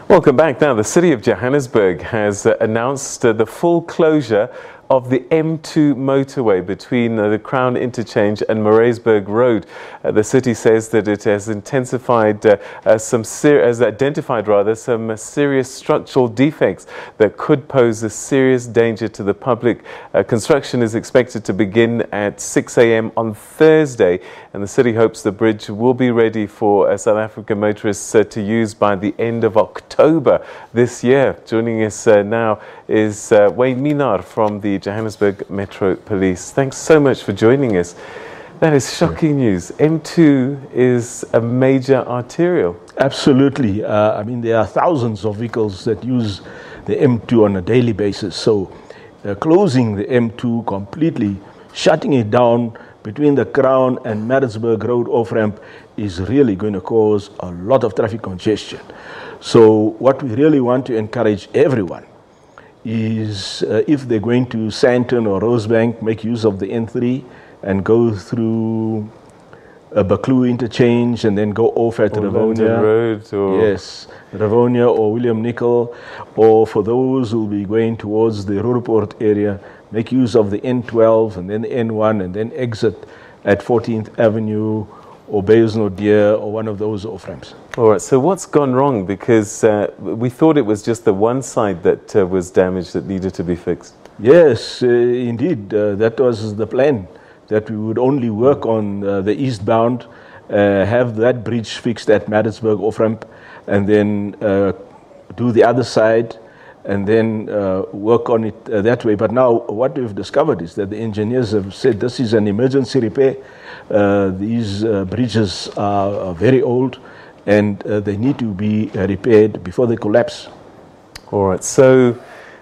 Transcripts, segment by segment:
Welcome back. Now, the City of Johannesburg has announced the full closure of the M2 motorway between the Crown Interchange and Maraisburg Road. The city says that it has identified some serious structural defects that could pose a serious danger to the public. Construction is expected to begin at 6 a.m. on Thursday, and the city hopes the bridge will be ready for South African motorists to use by the end of October this year. Joining us now is Wayne Minnaar from the Johannesburg Metro Police. Thanks so much for joining us. That is shocking news. M2 is a major arterial. Absolutely. I mean, there are thousands of vehicles that use the M2 on a daily basis. So closing the M2 completely, shutting it down between the Crown and Maraisburg Road off-ramp is really going to cause a lot of traffic congestion. So what we really want to encourage everyone is if they're going to Sandton or Rosebank, make use of the N3 and go through Baklu interchange and then go off at Rivonia Road, or yes, Rivonia or William Nicol, or for those who will be going towards the Ruruport area, make use of the N12 and then the N1 and then exit at 14th Avenue or Bayesnoddeer or one of those off-ramps. All right, so what's gone wrong? Because we thought it was just the one side that was damaged that needed to be fixed. Yes, indeed, that was the plan, that we would only work on the eastbound, have that bridge fixed at Maraisburg off-ramp, and then do the other side, and then work on it that way. But now what we've discovered is that the engineers have said this is an emergency repair. These bridges are very old and they need to be repaired before they collapse. All right, so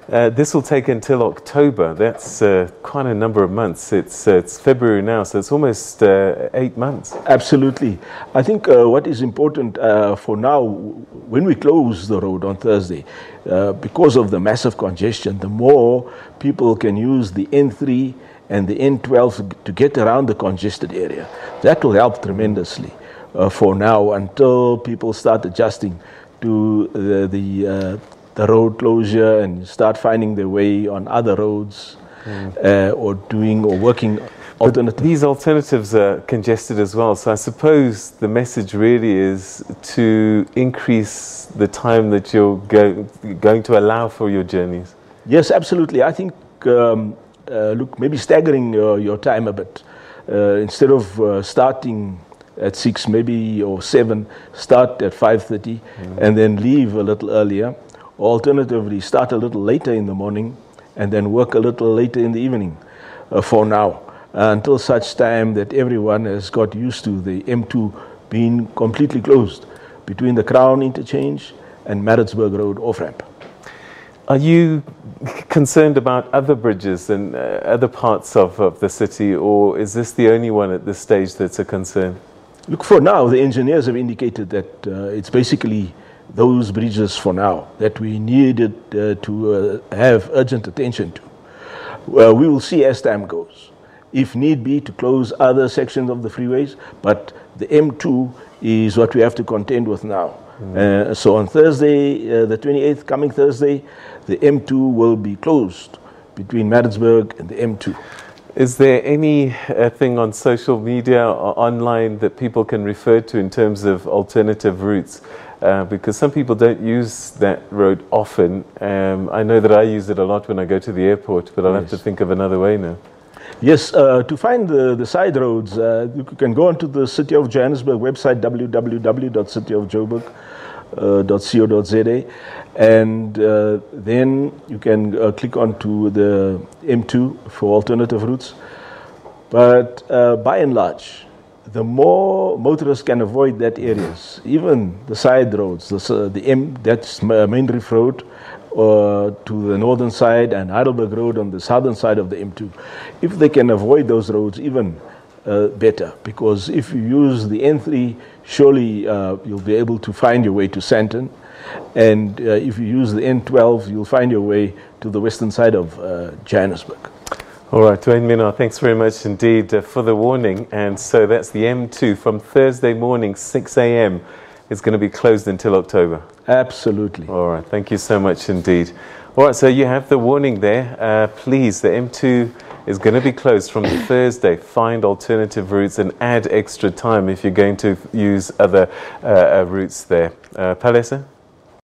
this will take until October. That's quite a number of months. It's February now, so it's almost 8 months. Absolutely. I think what is important for now, when we close the road on Thursday, because of the massive congestion, the more people can use the N3 and the N12 to get around the congested area. That will help tremendously for now until people start adjusting to the road closure and start finding their way on other roads or working alternatives. These alternatives are congested as well, so I suppose the message really is to increase the time that you're going to allow for your journeys. Yes, absolutely. I think look, maybe staggering your time a bit. Instead of starting at 6 maybe or 7, start at 5:30 and then leave a little earlier. Or alternatively, start a little later in the morning and then work a little later in the evening for now, until such time that everyone has got used to the M2 being completely closed between the Crown Interchange and Maraisburg Road off-ramp. Are you concerned about other bridges and other parts of the city, or is this the only one at this stage that's a concern? Look, for now, the engineers have indicated that it's basically those bridges for now that we needed to have urgent attention to. We will see as time goes, if need be, to close other sections of the freeways, but the M2 is what we have to contend with now. So on Thursday, the 28th, coming Thursday, the M2 will be closed between Maraisburg and the M2. Is there anything on social media or online that people can refer to in terms of alternative routes? Because some people don't use that road often. I know that I use it a lot when I go to the airport, but I'll have to think of another way now. Yes, to find the side roads, you can go onto the City of Johannesburg website, www.cityofjoburg.co.za, and then you can click onto the M2 for alternative routes. But by and large, the more motorists can avoid that areas, even the side roads, that's Main Reef Road, to the northern side, and Heidelberg Road on the southern side of the M2. If they can avoid those roads, even better, because if you use the N3, surely you'll be able to find your way to Sandton, and if you use the N12, you'll find your way to the western side of Johannesburg. All right, Wayne Minnaar, thanks very much indeed for the warning. And so that's the M2 from Thursday morning, 6 a.m. it's going to be closed until October. Absolutely. All right, thank you so much indeed. All right, so you have the warning there. Please, the M2 is going to be closed from Thursday. Find alternative routes and add extra time if you're going to use other routes there. Palesa?